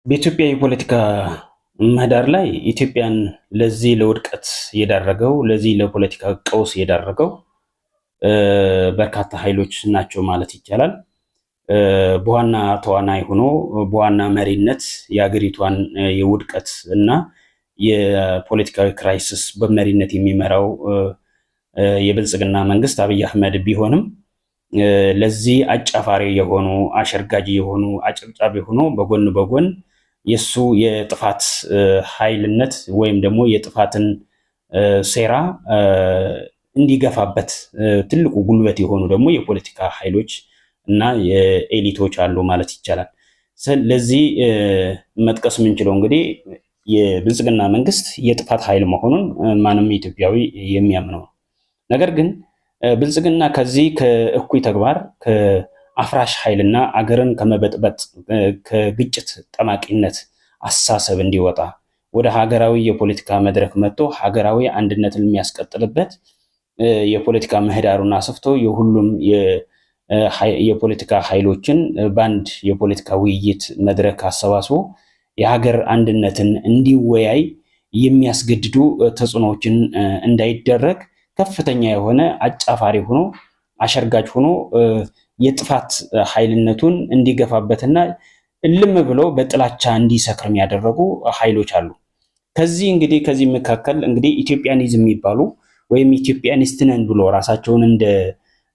በኢትዮጵያ የፖለቲካ ምህዳር ላይ ኢትዮጵያን ለዚህ ለውድቀት የዳረገው ለዚህ ለፖለቲካ ቀውስ የዳረገው በርካታ ኃይሎች ናቸው ማለት ይቻላል። በዋና ተዋናይ ሆኖ በዋና መሪነት የሀገሪቷን የውድቀት እና የፖለቲካዊ ክራይሲስ በመሪነት የሚመራው የብልጽግና መንግስት አብይ አህመድ ቢሆንም ለዚህ አጫፋሪ የሆኑ አሸርጋጅ የሆኑ አጨብጫቢ የሆኑ በጎን በጎን የሱ የጥፋት ኃይልነት ወይም ደግሞ የጥፋትን ሴራ እንዲገፋበት ትልቁ ጉልበት የሆኑ ደግሞ የፖለቲካ ኃይሎች እና የኤሊቶች አሉ ማለት ይቻላል። ስለዚህ መጥቀስ የምንችለው እንግዲህ የብልጽግና መንግስት የጥፋት ኃይል መሆኑን ማንም ኢትዮጵያዊ የሚያምነው ነው። ነገር ግን ብልጽግና ከዚህ ከእኩይ ተግባር ከአፍራሽ ኃይልና አገርን ከመበጥበጥ ከግጭት ጠማቂነት አሳሰብ እንዲወጣ ወደ ሀገራዊ የፖለቲካ መድረክ መጥቶ ሀገራዊ አንድነትን የሚያስቀጥልበት የፖለቲካ ምህዳሩን አስፍቶ የሁሉም የፖለቲካ ኃይሎችን በአንድ የፖለቲካ ውይይት መድረክ አሰባስቦ የሀገር አንድነትን እንዲወያይ የሚያስገድዱ ተጽዕኖዎችን እንዳይደረግ ከፍተኛ የሆነ አጫፋሪ ሆኖ አሸርጋጅ ሆኖ የጥፋት ኃይልነቱን እንዲገፋበትና እልም ብሎ በጥላቻ እንዲሰክር ያደረጉ ኃይሎች አሉ። ከዚህ መካከል እንግዲህ ኢትዮጵያኒዝም የሚባሉ ወይም ኢትዮጵያኒስት ነን ብሎ ራሳቸውን እንደ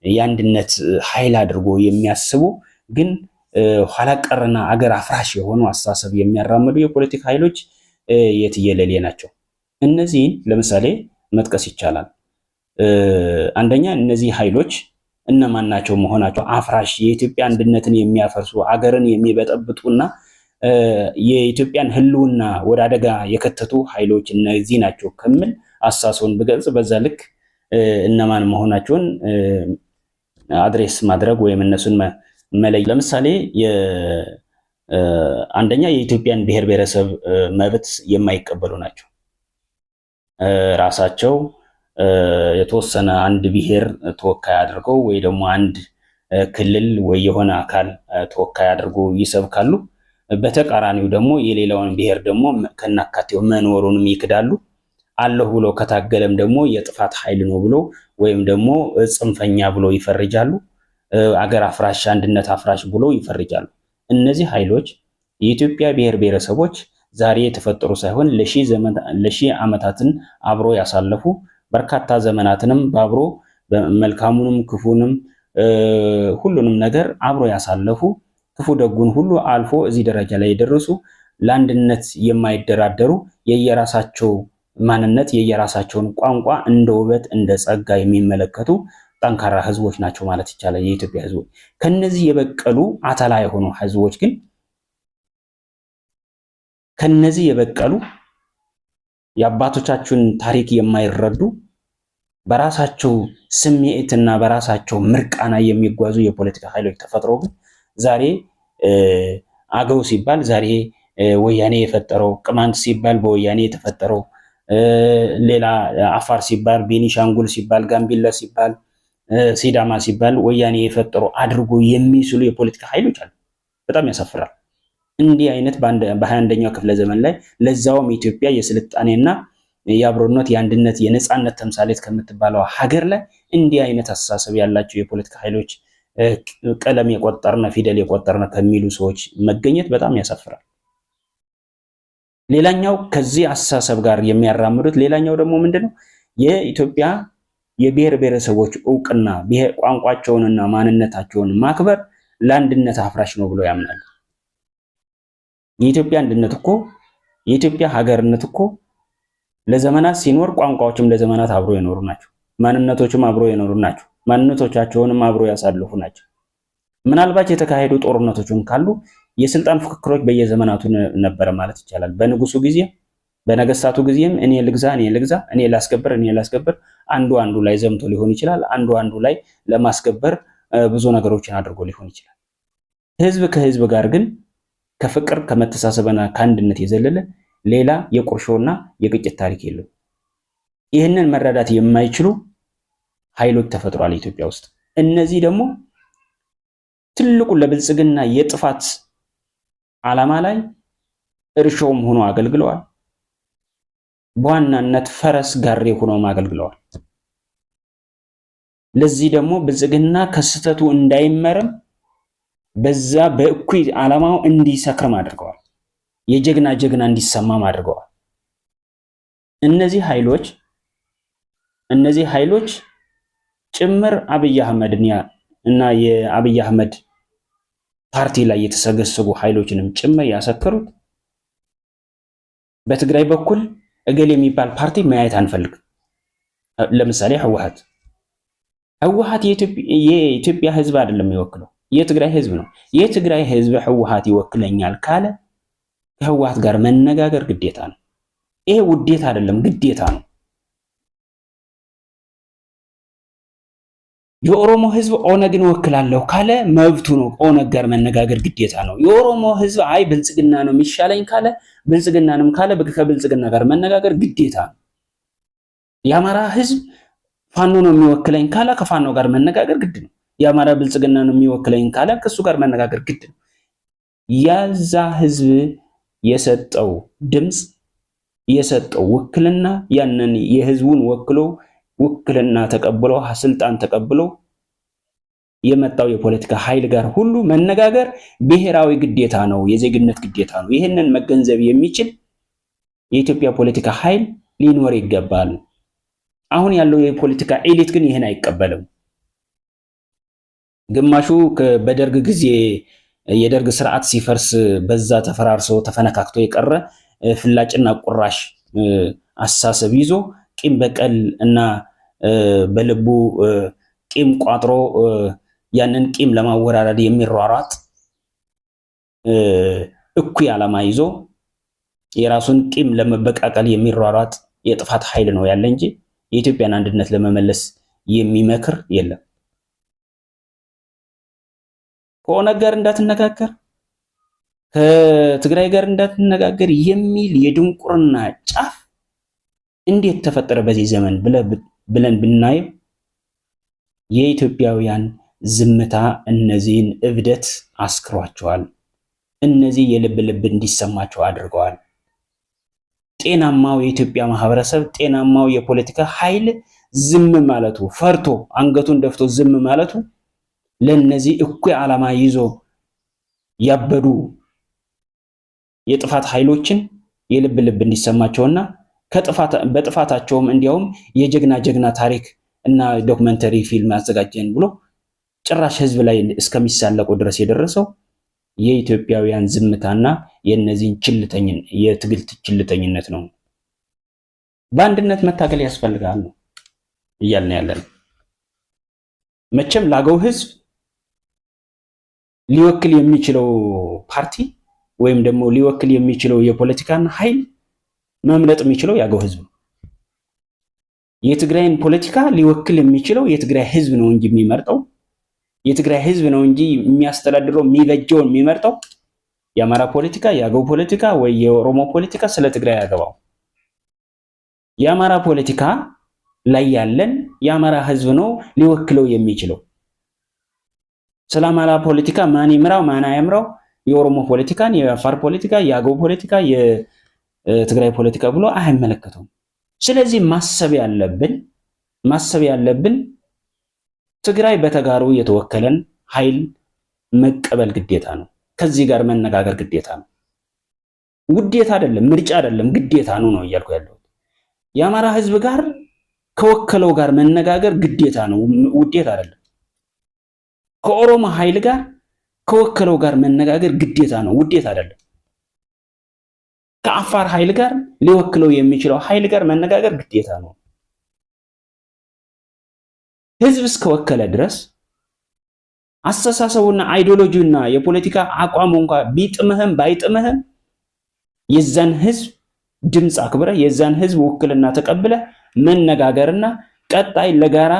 የአንድነት ኃይል አድርጎ የሚያስቡ ግን ኋላ ቀርና አገር አፍራሽ የሆኑ አስተሳሰብ የሚያራምዱ የፖለቲካ ኃይሎች የትየለሌ ናቸው። እነዚህን ለምሳሌ መጥቀስ ይቻላል። አንደኛ እነዚህ ኃይሎች እነማን ናቸው መሆናቸው አፍራሽ የኢትዮጵያ አንድነትን የሚያፈርሱ አገርን የሚበጠብጡና የኢትዮጵያን ሕልውና ወደ አደጋ የከተቱ ኃይሎች እነዚህ ናቸው ከሚል አሳሰውን ብገልጽ በዛ ልክ እነማን መሆናቸውን አድሬስ ማድረግ ወይም እነሱን መለየት። ለምሳሌ አንደኛ የኢትዮጵያን ብሔር ብሔረሰብ መብት የማይቀበሉ ናቸው። ራሳቸው የተወሰነ አንድ ብሔር ተወካይ አድርገው ወይ ደግሞ አንድ ክልል ወይ የሆነ አካል ተወካይ አድርገው ይሰብካሉ። በተቃራኒው ደግሞ የሌላውን ብሔር ደግሞ ከናካቴው መኖሩንም ይክዳሉ። አለሁ ብሎ ከታገለም ደግሞ የጥፋት ኃይል ነው ብሎ ወይም ደግሞ ጽንፈኛ ብሎ ይፈርጃሉ። አገር አፍራሽ አንድነት አፍራሽ ብሎ ይፈርጃሉ። እነዚህ ኃይሎች የኢትዮጵያ ብሔር ብሔረሰቦች ዛሬ የተፈጠሩ ሳይሆን ለሺህ ዓመታትን አብሮ ያሳለፉ በርካታ ዘመናትንም ባብሮ መልካሙንም ክፉንም ሁሉንም ነገር አብሮ ያሳለፉ ክፉ ደጉን ሁሉ አልፎ እዚህ ደረጃ ላይ የደረሱ ለአንድነት የማይደራደሩ የየራሳቸው ማንነት የየራሳቸውን ቋንቋ እንደ ውበት እንደ ጸጋ የሚመለከቱ ጠንካራ ህዝቦች ናቸው ማለት ይቻላል የኢትዮጵያ ህዝቦች። ከነዚህ የበቀሉ አተላ የሆኑ ህዝቦች ግን ከነዚህ የበቀሉ የአባቶቻቸውን ታሪክ የማይረዱ በራሳቸው ስሜትና በራሳቸው ምርቃና የሚጓዙ የፖለቲካ ኃይሎች ተፈጥሮ ግን ዛሬ አገው ሲባል ዛሬ ወያኔ የፈጠረው፣ ቅማንት ሲባል በወያኔ የተፈጠረው፣ ሌላ አፋር ሲባል፣ ቤኒሻንጉል ሲባል፣ ጋምቤላ ሲባል፣ ሲዳማ ሲባል ወያኔ የፈጠረው አድርጎ የሚስሉ የፖለቲካ ኃይሎች አሉ። በጣም ያሳፍራል። እንዲህ አይነት በ21ኛው ክፍለ ዘመን ላይ ለዛውም ኢትዮጵያ የስልጣኔና የአብሮነት የአንድነት የነፃነት ተምሳሌት ከምትባለው ሀገር ላይ እንዲህ አይነት አስተሳሰብ ያላቸው የፖለቲካ ኃይሎች ቀለም የቆጠርነ ፊደል የቆጠርነ ከሚሉ ሰዎች መገኘት በጣም ያሳፍራል። ሌላኛው ከዚህ አስተሳሰብ ጋር የሚያራምዱት ሌላኛው ደግሞ ምንድነው? የኢትዮጵያ የብሔር ብሔረሰቦች እውቅና ቋንቋቸውንና ማንነታቸውን ማክበር ለአንድነት አፍራሽ ነው ብሎ ያምናሉ። የኢትዮጵያ አንድነት እኮ የኢትዮጵያ ሀገርነት እኮ ለዘመናት ሲኖር ቋንቋዎችም ለዘመናት አብሮ የኖሩ ናቸው። ማንነቶችም አብሮ የኖሩ ናቸው። ማንነቶቻቸውንም አብሮ ያሳልፉ ናቸው። ምናልባት የተካሄዱ ጦርነቶችም ካሉ የስልጣን ፉክክሮች በየዘመናቱ ነበረ ማለት ይቻላል። በንጉሱ ጊዜ በነገስታቱ ጊዜም እኔ ልግዛ፣ እኔ ላስከብር አንዱ ላይ ዘምቶ ሊሆን ይችላል። አንዱ ላይ ለማስከበር ብዙ ነገሮችን አድርጎ ሊሆን ይችላል። ህዝብ ከህዝብ ጋር ግን ከፍቅር ከመተሳሰብና ከአንድነት የዘለለ ሌላ የቁርሾና የግጭት ታሪክ የለው። ይህንን መረዳት የማይችሉ ኃይሎች ተፈጥሯል ኢትዮጵያ ውስጥ። እነዚህ ደግሞ ትልቁ ለብልጽግና የጥፋት ዓላማ ላይ እርሾም ሆኖ አገልግለዋል። በዋናነት ፈረስ ጋሪ ሆኖም አገልግለዋል። ለዚህ ደግሞ ብልጽግና ከስተቱ እንዳይመረም በዛ በእኩይ ዓላማው እንዲሰክርም አድርገዋል። የጀግና ጀግና እንዲሰማም አድርገዋል። እነዚህ ኃይሎች ጭምር አብይ አህመድን እና የአብይ አህመድ ፓርቲ ላይ የተሰገሰጉ ኃይሎችንም ጭምር ያሰከሩት በትግራይ በኩል እገሌ የሚባል ፓርቲ ማየት አንፈልግም። ለምሳሌ ህወሓት የኢትዮጵያ ህዝብ አይደለም የሚወክለው፣ የትግራይ ህዝብ ነው። የትግራይ ህዝብ ህወሓት ይወክለኛል ካለ ከህወሓት ጋር መነጋገር ግዴታ ነው። ይሄ ውዴታ አይደለም፣ ግዴታ ነው። የኦሮሞ ህዝብ ኦነግን ወክላለሁ ካለ መብቱ ነው። ኦነግ ጋር መነጋገር ግዴታ ነው። የኦሮሞ ህዝብ አይ ብልጽግና ነው የሚሻለኝ ካለ ብልጽግናንም ካለ ከብልጽግና ጋር መነጋገር ግዴታ ነው። የአማራ ህዝብ ፋኖ ነው የሚወክለኝ ካለ ከፋኖ ጋር መነጋገር ግድ ነው። የአማራ ብልጽግና ነው የሚወክለኝ ካለ ከሱ ጋር መነጋገር ግድ ነው። ያዛ ህዝብ የሰጠው ድምጽ የሰጠው ውክልና ያንን የህዝቡን ወክሎ ውክልና ተቀብሎ ስልጣን ተቀብሎ የመጣው የፖለቲካ ኃይል ጋር ሁሉ መነጋገር ብሔራዊ ግዴታ ነው፣ የዜግነት ግዴታ ነው። ይህንን መገንዘብ የሚችል የኢትዮጵያ ፖለቲካ ኃይል ሊኖር ይገባል። አሁን ያለው የፖለቲካ ኤሊት ግን ይህን አይቀበልም። ግማሹ በደርግ ጊዜ የደርግ ስርዓት ሲፈርስ በዛ ተፈራርሶ ተፈነካክቶ የቀረ ፍላጭና ቁራሽ አሳሰብ ይዞ ቂም በቀል እና በልቡ ቂም ቋጥሮ ያንን ቂም ለማወራረድ የሚሯሯጥ እኩይ ዓላማ ይዞ የራሱን ቂም ለመበቃቀል የሚሯሯጥ የጥፋት ኃይል ነው ያለ እንጂ የኢትዮጵያን አንድነት ለመመለስ የሚመክር የለም። ከኦነግ ጋር እንዳትነጋገር፣ ከትግራይ ጋር እንዳትነጋገር የሚል የድንቁርና ጫፍ እንዴት ተፈጠረ በዚህ ዘመን ብለን ብናየው የኢትዮጵያውያን ዝምታ እነዚህን እብደት አስክሯቸዋል። እነዚህ የልብ ልብ እንዲሰማቸው አድርገዋል። ጤናማው የኢትዮጵያ ማህበረሰብ፣ ጤናማው የፖለቲካ ኃይል ዝም ማለቱ፣ ፈርቶ አንገቱን ደፍቶ ዝም ማለቱ ለነዚህ እኩይ ዓላማ ይዞ ያበዱ የጥፋት ኃይሎችን የልብ ልብ እንዲሰማቸውና በጥፋታቸውም እንዲያውም የጀግና ጀግና ታሪክ እና ዶክመንተሪ ፊልም አዘጋጀን ብሎ ጭራሽ ህዝብ ላይ እስከሚሳለቁ ድረስ የደረሰው የኢትዮጵያውያን ዝምታና የነዚህን የትግል ችልተኝነት ነው። በአንድነት መታገል ያስፈልጋል ነው እያልን ያለን። መቼም ላገው ህዝብ ሊወክል የሚችለው ፓርቲ ወይም ደግሞ ሊወክል የሚችለው የፖለቲካን ኃይል መምረጥ የሚችለው ያገው ህዝብ ነው። የትግራይን ፖለቲካ ሊወክል የሚችለው የትግራይ ህዝብ ነው እንጂ የሚመርጠው የትግራይ ህዝብ ነው እንጂ የሚያስተዳድረው የሚበጀውን የሚመርጠው የአማራ ፖለቲካ፣ የአገው ፖለቲካ ወይ የኦሮሞ ፖለቲካ ስለ ትግራይ ያገባው። የአማራ ፖለቲካ ላይ ያለን የአማራ ህዝብ ነው ሊወክለው የሚችለው። ስለ አማራ ፖለቲካ ማን ይምራው ማን አያምራው፣ የኦሮሞ ፖለቲካን፣ የአፋር ፖለቲካ፣ የአገው ፖለቲካ፣ የትግራይ ፖለቲካ ብሎ አይመለከተውም። ስለዚህ ማሰብ ያለብን ትግራይ በተጋሩ የተወከለን ኃይል መቀበል ግዴታ ነው። ከዚህ ጋር መነጋገር ግዴታ ነው። ውዴታ አይደለም፣ ምርጫ አይደለም፣ ግዴታ ነው እያልኩ ያለሁት። የአማራ ህዝብ ጋር ከወከለው ጋር መነጋገር ግዴታ ነው፣ ውዴታ አይደለም። ከኦሮሞ ኃይል ጋር ከወከለው ጋር መነጋገር ግዴታ ነው፣ ውዴታ አይደለም። ከአፋር ኃይል ጋር ሊወክለው የሚችለው ኃይል ጋር መነጋገር ግዴታ ነው። ህዝብ እስከወከለ ድረስ አስተሳሰቡና አይዲዮሎጂውና የፖለቲካ አቋሙ እንኳን ቢጥምህም ባይጥምህም የዛን ህዝብ ድምፅ አክብረህ የዛን ህዝብ ውክልና ተቀብለህ መነጋገርና ቀጣይ ለጋራ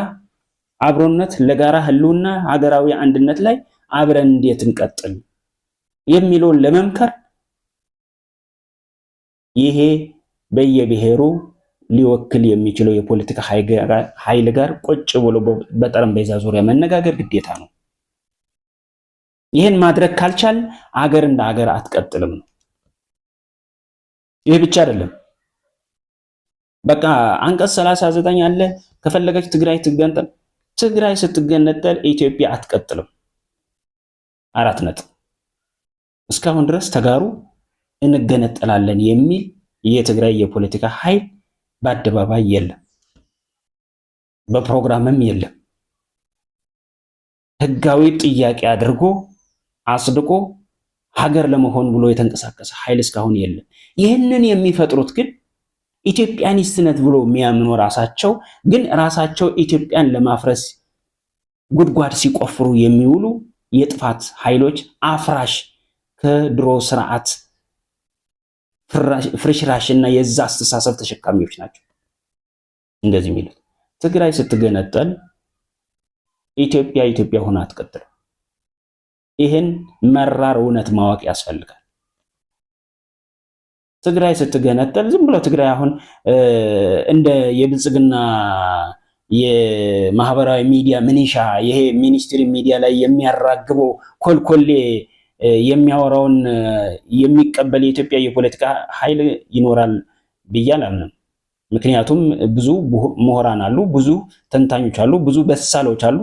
አብሮነት፣ ለጋራ ህልውና፣ ሀገራዊ አንድነት ላይ አብረን እንዴት እንቀጥል የሚለውን ለመምከር ይሄ በየብሔሩ ሊወክል የሚችለው የፖለቲካ ኃይል ጋር ቁጭ ብሎ በጠረጴዛ ዙሪያ መነጋገር ግዴታ ነው። ይህን ማድረግ ካልቻል አገር እንደ አገር አትቀጥልም ነው። ይህ ብቻ አይደለም። በቃ አንቀጽ 39 አለ። ከፈለገች ትግራይ ትገንጠል። ትግራይ ስትገነጠል ኢትዮጵያ አትቀጥልም። 4 ነጥብ። እስካሁን ድረስ ተጋሩ እንገነጠላለን የሚል የትግራይ የፖለቲካ ኃይል በአደባባይ የለም፣ በፕሮግራምም የለም። ህጋዊ ጥያቄ አድርጎ አጽድቆ ሀገር ለመሆን ብሎ የተንቀሳቀሰ ኃይል እስካሁን የለም። ይህንን የሚፈጥሩት ግን ኢትዮጵያኒስትነት ብሎ የሚያምኑ ራሳቸው ግን ራሳቸው ኢትዮጵያን ለማፍረስ ጉድጓድ ሲቆፍሩ የሚውሉ የጥፋት ኃይሎች አፍራሽ ከድሮ ስርዓት ፍርሽራሽና የዛ አስተሳሰብ ተሸካሚዎች ናቸው። እንደዚህ የሚሉት ትግራይ ስትገነጠል ኢትዮጵያ ኢትዮጵያ ሆና አትቀጥልም። ይህን መራር እውነት ማወቅ ያስፈልጋል። ትግራይ ስትገነጠል ዝም ብሎ ትግራይ አሁን እንደ የብልጽግና የማህበራዊ ሚዲያ ምንሻ ይሄ ሚኒስትሪ ሚዲያ ላይ የሚያራግበው ኮልኮሌ የሚያወራውን የሚቀበል የኢትዮጵያ የፖለቲካ ኃይል ይኖራል ብዬ አላምንም። ምክንያቱም ብዙ ምሁራን አሉ፣ ብዙ ተንታኞች አሉ፣ ብዙ በሳሎች አሉ።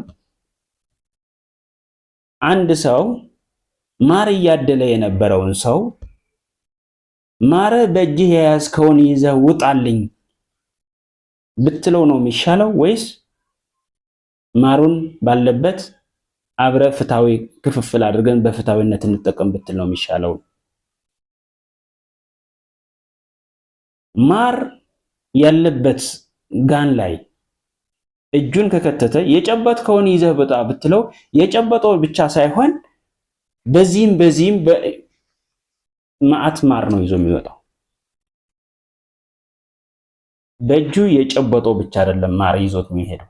አንድ ሰው ማር እያደለ የነበረውን ሰው ማር በእጅህ የያዝከውን ይዘህ ውጣልኝ ብትለው ነው የሚሻለው ወይስ ማሩን ባለበት አብረ ፍትሃዊ ክፍፍል አድርገን በፍትሃዊነት እንጠቀም ብትል ነው የሚሻለው? ማር ያለበት ጋን ላይ እጁን ከከተተ የጨበጥከውን ይዘህ ብጣ ብትለው የጨበጠው ብቻ ሳይሆን በዚህም ማዕት ማር ነው ይዞ የሚወጣው። በእጁ የጨበጠው ብቻ አይደለም ማር ይዞት የሚሄደው፣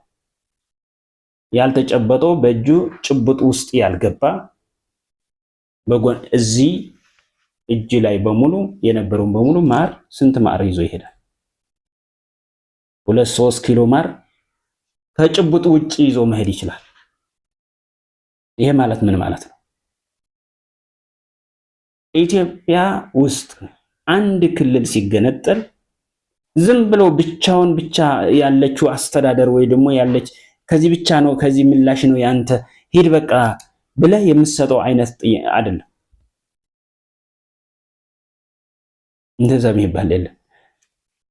ያልተጨበጠው በእጁ ጭብጥ ውስጥ ያልገባ በጎን እዚህ እጅ ላይ በሙሉ የነበረውን በሙሉ ማር ስንት ማር ይዞ ይሄዳል? 2-3 ኪሎ ማር ከጭብጡ ውጪ ይዞ መሄድ ይችላል። ይሄ ማለት ምን ማለት ነው? ኢትዮጵያ ውስጥ አንድ ክልል ሲገነጠል ዝም ብሎ ብቻውን ብቻ ያለችው አስተዳደር ወይ ደግሞ ያለች ከዚህ ብቻ ነው ከዚህ ምላሽ ነው ያንተ ሂድ በቃ ብለህ የምትሰጠው አይነት አይደለም። እንደዛ የሚባል የለም።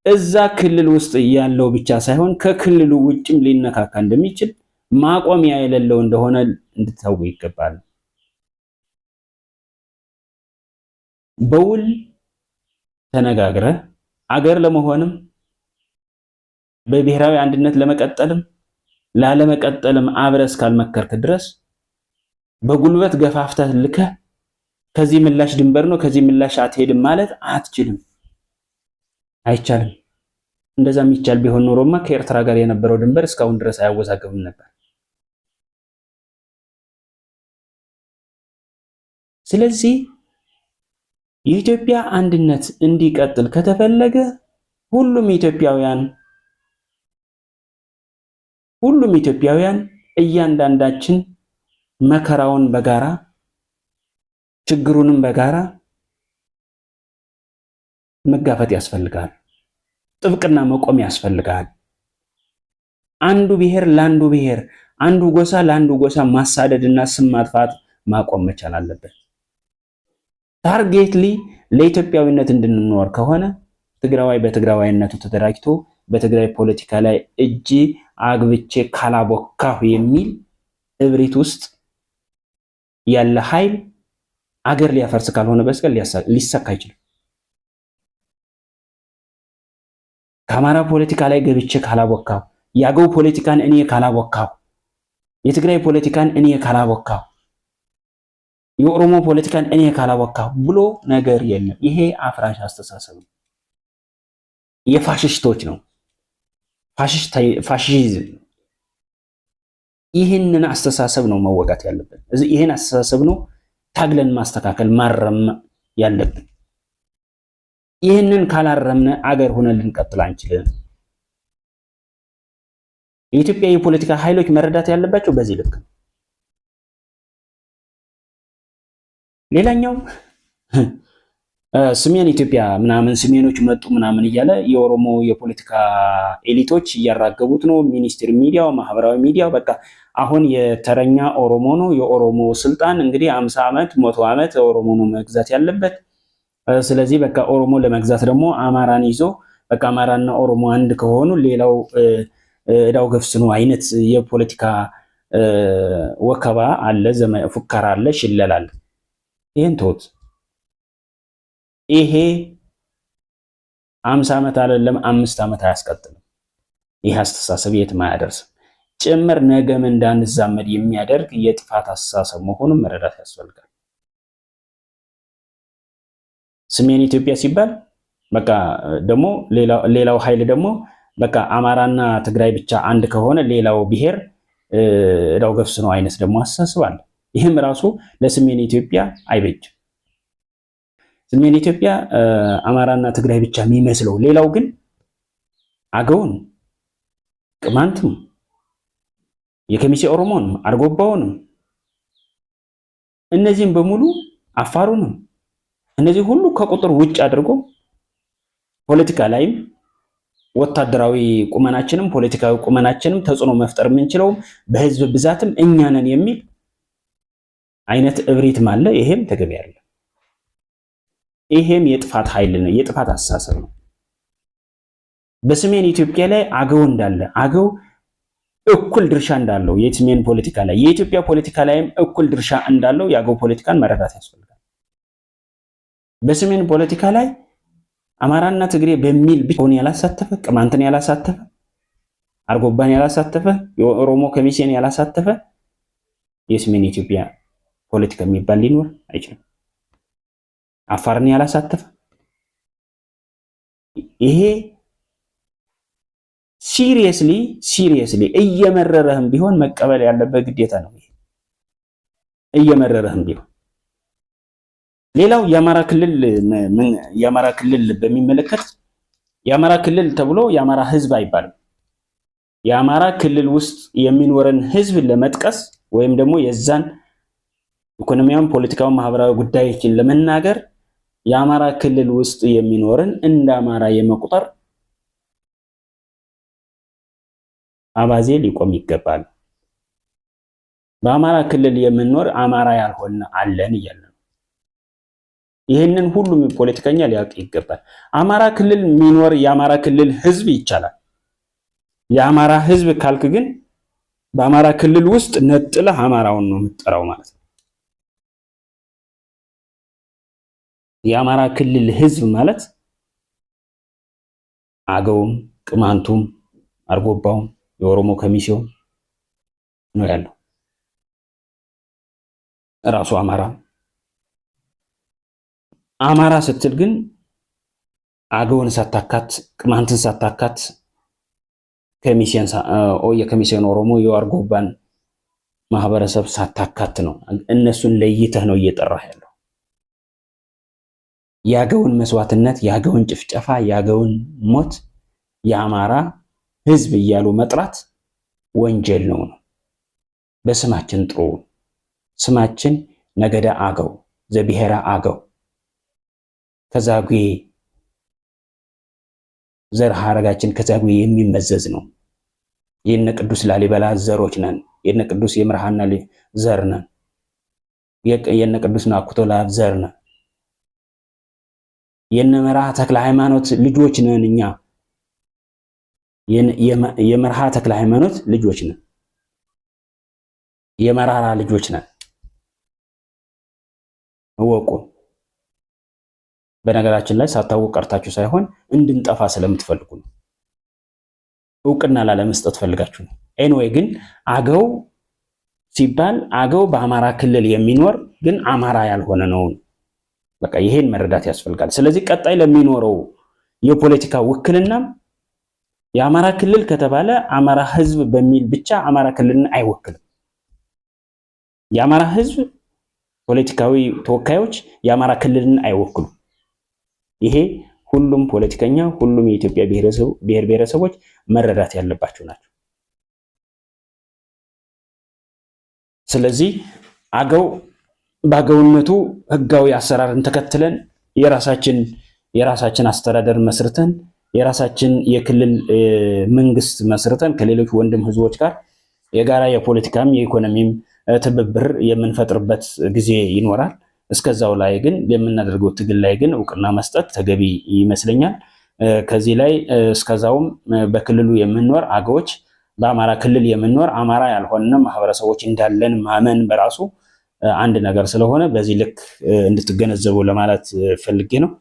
እዛ ክልል ውስጥ ያለው ብቻ ሳይሆን ከክልሉ ውጭም ሊነካካ እንደሚችል ማቆሚያ የሌለው እንደሆነ እንድታውቁ ይገባል። በውል ተነጋግረ አገር ለመሆንም በብሔራዊ አንድነት ለመቀጠልም ላለመቀጠልም አብረስ ካልመከርክ ድረስ በጉልበት ገፋፍተህ ልከህ ከዚህ ምላሽ ድንበር ነው ከዚህ ምላሽ አትሄድም ማለት አትችልም፣ አይቻልም። እንደዛ የሚቻል ቢሆን ኖሮማ ከኤርትራ ጋር የነበረው ድንበር እስካሁን ድረስ አያወዛገብም ነበር። ስለዚህ የኢትዮጵያ አንድነት እንዲቀጥል ከተፈለገ ሁሉም ኢትዮጵያውያን እያንዳንዳችን መከራውን በጋራ ችግሩንም በጋራ መጋፈጥ ያስፈልጋል። ጥብቅና መቆም ያስፈልጋል። አንዱ ብሔር ለአንዱ ብሔር፣ አንዱ ጎሳ ለአንዱ ጎሳ ማሳደድና ስም ማጥፋት ማቆም መቻል አለበት። ታርጌትሊ ለኢትዮጵያዊነት እንድንኖር ከሆነ ትግራዋይ በትግራዋይነቱ ተደራጅቶ በትግራይ ፖለቲካ ላይ እጅ አግብቼ ካላቦካሁ የሚል እብሪት ውስጥ ያለ ኃይል አገር ሊያፈርስ ካልሆነ በስተቀር ሊሳካ አይችልም። ከአማራ ፖለቲካ ላይ ገብቼ ካላቦካሁ፣ የአገው ፖለቲካን እኔ ካላቦካሁ፣ የትግራይ ፖለቲካን እኔ ካላቦካሁ፣ የኦሮሞ ፖለቲካን እኔ ካላቦካሁ ብሎ ነገር የለም። ይሄ አፍራሽ አስተሳሰብ ነው፣ የፋሽስቶች ነው፣ ፋሽዝም። ይህንን አስተሳሰብ ነው መወጋት ያለብን። ይህን አስተሳሰብ ነው ታግለን ማስተካከል ማረም ያለብን። ይህንን ካላረምነ አገር ሆነን ልንቀጥል አንችልም። የኢትዮጵያ የፖለቲካ ኃይሎች መረዳት ያለባቸው በዚህ ልክ ነው። ሌላኛው ሰሜን ኢትዮጵያ ምናምን ሰሜኖች መጡ ምናምን እያለ የኦሮሞ የፖለቲካ ኤሊቶች እያራገቡት ነው። ሚኒስትሪ ሚዲያው፣ ማህበራዊ ሚዲያው በቃ አሁን የተረኛ ኦሮሞ ነው። የኦሮሞ ስልጣን እንግዲህ 50 ዓመት 100 ዓመት ኦሮሞ ነው መግዛት ያለበት። ስለዚህ በቃ ኦሮሞ ለመግዛት ደግሞ አማራን ይዞ በቃ አማራና ኦሮሞ አንድ ከሆኑ ሌላው እዳው ገብስ ነው አይነት የፖለቲካ ወከባ አለ፣ ፉከራ አለ፣ ሽለላ አለ። ይሄን ተውት። ይሄ 50 ዓመት አይደለም 5 ዓመት አያስቀጥልም። ይህ አስተሳሰብ የትም አያደርስም። ጭምር ነገም እንዳንዛመድ የሚያደርግ የጥፋት አስተሳሰብ መሆኑን መረዳት ያስፈልጋል። ሰሜን ኢትዮጵያ ሲባል በቃ ደግሞ ሌላው ኃይል ደግሞ በቃ አማራና ትግራይ ብቻ አንድ ከሆነ ሌላው ብሔር እዳው ገብስ ነው አይነት ደግሞ አስተሳሰብ አለ። ይህም ራሱ ለሰሜን ኢትዮጵያ አይበጅም። ሰሜን ኢትዮጵያ አማራና ትግራይ ብቻ የሚመስለው ሌላው ግን አገውን፣ ቅማንትም፣ የከሚሴ ኦሮሞንም፣ አርጎባውንም እነዚህም በሙሉ አፋሩንም እነዚህ ሁሉ ከቁጥር ውጭ አድርጎ ፖለቲካ ላይም ወታደራዊ ቁመናችንም ፖለቲካዊ ቁመናችንም ተጽዕኖ መፍጠር የምንችለው በህዝብ ብዛትም እኛ ነን የሚል አይነት እብሪትም አለ። ይሄም ተገቢ አይደለም። ይሄም የጥፋት ኃይል ነው፣ የጥፋት አስተሳሰብ ነው። በሰሜን ኢትዮጵያ ላይ አገው እንዳለ አገው እኩል ድርሻ እንዳለው የሰሜን ፖለቲካ ላይ የኢትዮጵያ ፖለቲካ ላይም እኩል ድርሻ እንዳለው የአገው ፖለቲካን መረዳት ያስፈልጋል። በሰሜን ፖለቲካ ላይ አማራና ትግሬ በሚል ብቻውን ያላሳተፈ፣ ቅማንትን ያላሳተፈ፣ አርጎባን ያላሳተፈ፣ የኦሮሞ ከሚሴን ያላሳተፈ የሰሜን ኢትዮጵያ ፖለቲካ የሚባል ሊኖር አይችልም። አፋርን ያላሳተፈ ይሄ ሲሪየስሊ እየመረረህም ቢሆን መቀበል ያለበት ግዴታ ነው። ይሄ እየመረረህም ቢሆን ሌላው የአማራ ክልል በሚመለከት የአማራ ክልል ተብሎ የአማራ ህዝብ አይባልም። የአማራ ክልል ውስጥ የሚኖረን ህዝብ ለመጥቀስ ወይም ደግሞ የዛን ኢኮኖሚያዊ፣ ፖለቲካዊ፣ ማህበራዊ ጉዳዮችን ለመናገር የአማራ ክልል ውስጥ የሚኖርን እንደ አማራ የመቁጠር አባዜ ሊቆም ይገባል። በአማራ ክልል የምንኖር አማራ ያልሆነ አለን እያለ ነው። ይህንን ሁሉም ፖለቲከኛ ሊያውቅ ይገባል። አማራ ክልል የሚኖር የአማራ ክልል ህዝብ ይቻላል። የአማራ ህዝብ ካልክ ግን በአማራ ክልል ውስጥ ነጥለህ አማራውን ነው የምትጠራው ማለት ነው። የአማራ ክልል ህዝብ ማለት አገውም፣ ቅማንቱም፣ አርጎባውም፣ የኦሮሞ ከሚሴው ነው ያለው። ራሱ አማራ ስትል ግን አገውን ሳታካት፣ ቅማንትን ሳታካት፣ የከሚሴን ኦሮሞ የአርጎባን ማህበረሰብ ሳታካት ነው። እነሱን ለይተህ ነው እየጠራህ ያለው። የአገውን መስዋዕትነት፣ የአገውን ጭፍጨፋ፣ የአገውን ሞት የአማራ ህዝብ እያሉ መጥራት ወንጀል ነው። በስማችን ጥሩ ስማችን ነገደ አገው ዘብሔረ አገው ከዛጉዌ ዘር ሐረጋችን ከዛጉዌ የሚመዘዝ ነው። የነ ቅዱስ ላሊበላ ዘሮች ነን። የነ ቅዱስ የምርሃና ዘር ነን። የነ ቅዱስ ናኩቶ ለአብ ዘር ነን። የነ መርሃ ተክለ ሃይማኖት ልጆች ነን። እኛ የመርሃ ተክለ ሃይማኖት ልጆች ነን። የመራራ ልጆች ነን። እወቁ። በነገራችን ላይ ሳታውቁ ቀርታችሁ ሳይሆን እንድንጠፋ ስለምትፈልጉ ነው። እውቅና ላለመስጠት ፈልጋችሁ ነው። ኤኒዌይ ግን አገው ሲባል አገው በአማራ ክልል የሚኖር ግን አማራ ያልሆነ ነው። በቃ ይሄን መረዳት ያስፈልጋል። ስለዚህ ቀጣይ ለሚኖረው የፖለቲካ ውክልናም የአማራ ክልል ከተባለ አማራ ህዝብ በሚል ብቻ አማራ ክልልን አይወክልም። የአማራ ህዝብ ፖለቲካዊ ተወካዮች የአማራ ክልልን አይወክሉም። ይሄ ሁሉም ፖለቲከኛ፣ ሁሉም የኢትዮጵያ ብሔር ብሔረሰቦች መረዳት ያለባቸው ናቸው። ስለዚህ አገው በአገውነቱ ህጋዊ አሰራርን ተከትለን የራሳችን አስተዳደር መስርተን የራሳችን የክልል መንግስት መስርተን ከሌሎች ወንድም ህዝቦች ጋር የጋራ የፖለቲካም የኢኮኖሚም ትብብር የምንፈጥርበት ጊዜ ይኖራል። እስከዛው ላይ ግን የምናደርገው ትግል ላይ ግን እውቅና መስጠት ተገቢ ይመስለኛል። ከዚህ ላይ እስከዛውም በክልሉ የምንኖር አገዎች በአማራ ክልል የምንኖር አማራ ያልሆነ ማህበረሰቦች እንዳለን ማመን በራሱ አንድ ነገር ስለሆነ በዚህ ልክ እንድትገነዘቡ ለማለት ፈልጌ ነው።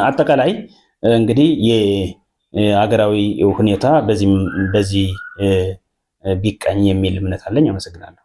አጠቃላይ እንግዲህ የሀገራዊ ሁኔታ በዚህ ቢቃኝ የሚል እምነት አለኝ። አመሰግናለሁ።